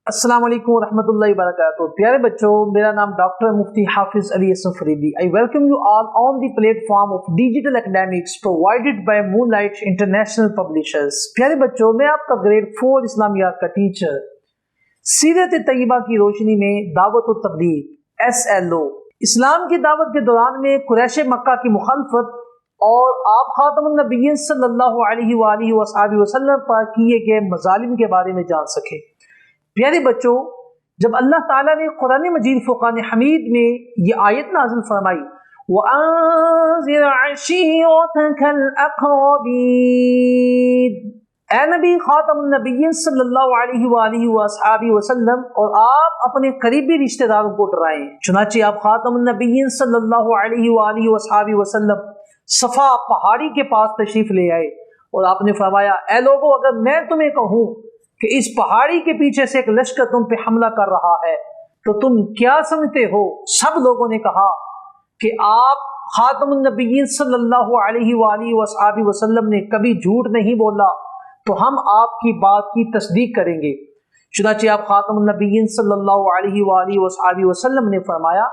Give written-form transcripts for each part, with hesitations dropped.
السلام علیکم ورحمۃ اللہ وبرکاتہ. پیارے بچوں، میرا نام ڈاکٹر مفتی حافظ علی احسن Faridi. I welcome you all on the platform of digital academics provided by Moonlight International Publishers. پیارے بچوں، میں آپ کا گریڈ 4 اسلامیات کا ٹیچر. سیرت طیبہ کی روشنی میں دعوت و تبلیغ SLO. اسلام کی دعوت کے دوران میں قریش مکہ کی مخالفت اور آپ خاتم النبیین صلی اللہ علیہ وآلہ وصحبہ وسلم پر کیے گئے مظالم کے بارے میں جان سکیں. پیارے بچوں، جب اللہ تعالیٰ نے قرآن مجید فرقان حمید میں یہ آیت نازل فرمائی وَأَنذِرْ عَشِيرَتَكَ الْأَقْرَبِينَ، اے نبی خاتم النبیین صلی اللہ علیہ وآلہ وصحبہ وسلم، اور آپ اپنے قریبی رشتہ داروں کو ڈرائیں. چنانچہ آپ خاتم النبیین صلی اللہ علیہ وآلہ وصحبہ وسلم صفا پہاڑی کے پاس تشریف لے آئے اور آپ نے فرمایا، اے لوگوں، اگر میں تمہیں کہوں کہ اس پہاڑی کے پیچھے سے ایک لشکر تم پہ حملہ کر رہا ہے تو تم کیا سمجھتے ہو؟ سب لوگوں نے کہا کہ آپ خاتم النبیین صلی اللہ علیہ وآلہ وصحبہ وسلم نے کبھی جھوٹ نہیں بولا، تو ہم آپ کی بات کی تصدیق کریں گے. چنانچہ آپ خاتم النبیین صلی اللہ علیہ وآلہ وصحبہ وسلم نے فرمایا،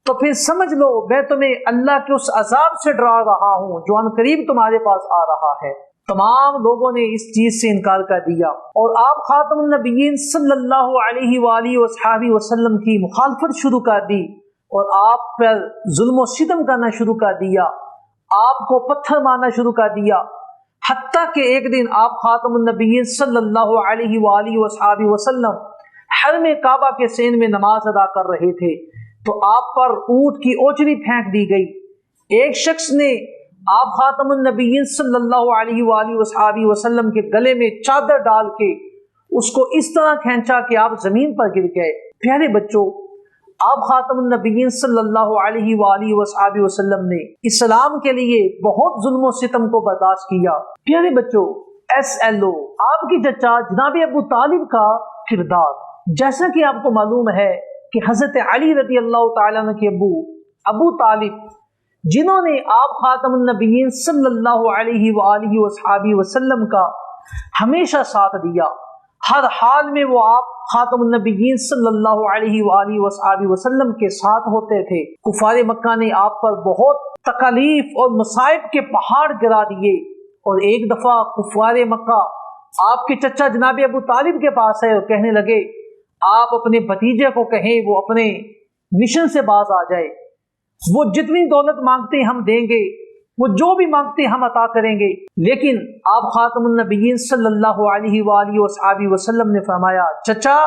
تو پھر سمجھ لو میں تمہیں اللہ کے اس عذاب سے ڈرا رہا ہوں جو عنقریب تمہارے پاس آ رہا ہے. تمام لوگوں نے اس چیز سے انکار کر دیا اور آپ خاتم النبیین صلی اللہ علیہ وآلہ وصحبہ وسلم کی مخالفت شروع کر دی اور آپ پر ظلم و ستم کرنا شروع کر دیا، آپ کو پتھر مارنا شروع کر دیا، حتیٰ کہ ایک دن آپ خاتم النبیین صلی اللہ علیہ وآلہ وصحبہ وسلم حرم کعبہ کے سین میں نماز ادا کر رہے تھے تو آپ پر اونٹ کی اوچری پھینک دی گئی. ایک شخص نے آپ خاتم النبیین صلی اللہ علیہ وآلہ وصحبہ وسلم کے گلے میں چادر ڈال کے اس کو اس طرح کھینچا کہ آپ زمین پر گر گئے. پیارے بچوں، آپ خاتم النبیین صلی اللہ علیہ وآلہ وصحبہ وسلم نے اسلام کے لیے بہت ظلم و ستم کو برداشت کیا. پیارے بچوں، SLO آپ کی چچا جناب ابو طالب کا کردار. جیسا کہ آپ کو معلوم ہے کہ حضرت علی رضی اللہ تعالیٰ عنہ کے ابو طالب، جنہوں نے آپ خاتم النبیین صلی اللہ علیہ وآلہ وصحبہ وسلم کا ہمیشہ ساتھ دیا، ہر حال میں وہ آپ خاتم النبیین صلی اللہ علیہ وآلہ وصحبہ وسلم کے ساتھ ہوتے تھے. کفار مکہ نے آپ پر بہت تکالیف اور مصائب کے پہاڑ گرا دیے اور ایک دفعہ کفار مکہ آپ کے چچا جناب ابو طالب کے پاس آئے اور کہنے لگے، آپ اپنے بھتیجے کو کہیں وہ اپنے مشن سے باز آ جائے، وہ جتنی دولت مانگتے ہم دیں گے، وہ جو بھی مانگتے ہم عطا کریں گے. لیکن آپ خاتم النبیین صلی اللہ علیہ وآلہ وصحبہ وسلم نے فرمایا، چچا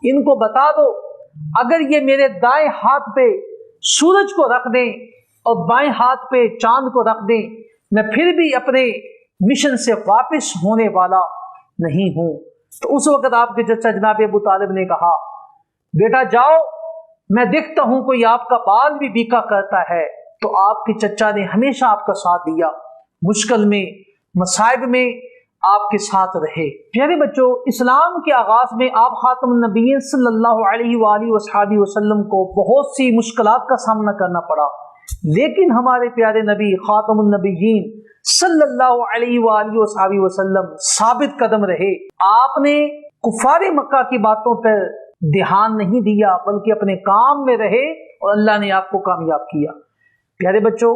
ان کو بتا دو اگر یہ میرے دائیں ہاتھ پہ سورج کو رکھ دیں اور بائیں ہاتھ پہ چاند کو رکھ دیں، میں پھر بھی اپنے مشن سے واپس ہونے والا نہیں ہوں. تو اس وقت آپ کے چچا جناب ابو طالب نے کہا، بیٹا جاؤ، میں دیکھتا ہوں کوئی آپ کا بال بھی بیکا کرتا ہے. تو آپ کے چچا نے ہمیشہ آپ کا ساتھ دیا، مشکل میں مصائب میں آپ کے ساتھ رہے. پیارے بچوں، اسلام کے آغاز میں آپ خاتم النبیین صلی اللہ علیہ وآلہ وصحبہ وسلم کو بہت سی مشکلات کا سامنا کرنا پڑا، لیکن ہمارے پیارے نبی خاتم النبیین صلی اللہ علیہ وآلہ وصحبہ وسلم ثابت قدم رہے. آپ نے کفار مکہ کی باتوں پر دھیان نہیں دیا بلکہ اپنے کام میں رہے اور اللہ نے آپ کو کامیاب کیا. پیارے بچوں،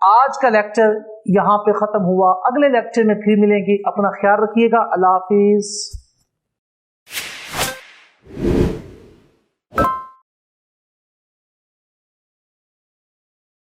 آج کا لیکچر یہاں پہ ختم ہوا. اگلے لیکچر میں پھر ملیں گے. اپنا خیال رکھیے گا. اللہ حافظ.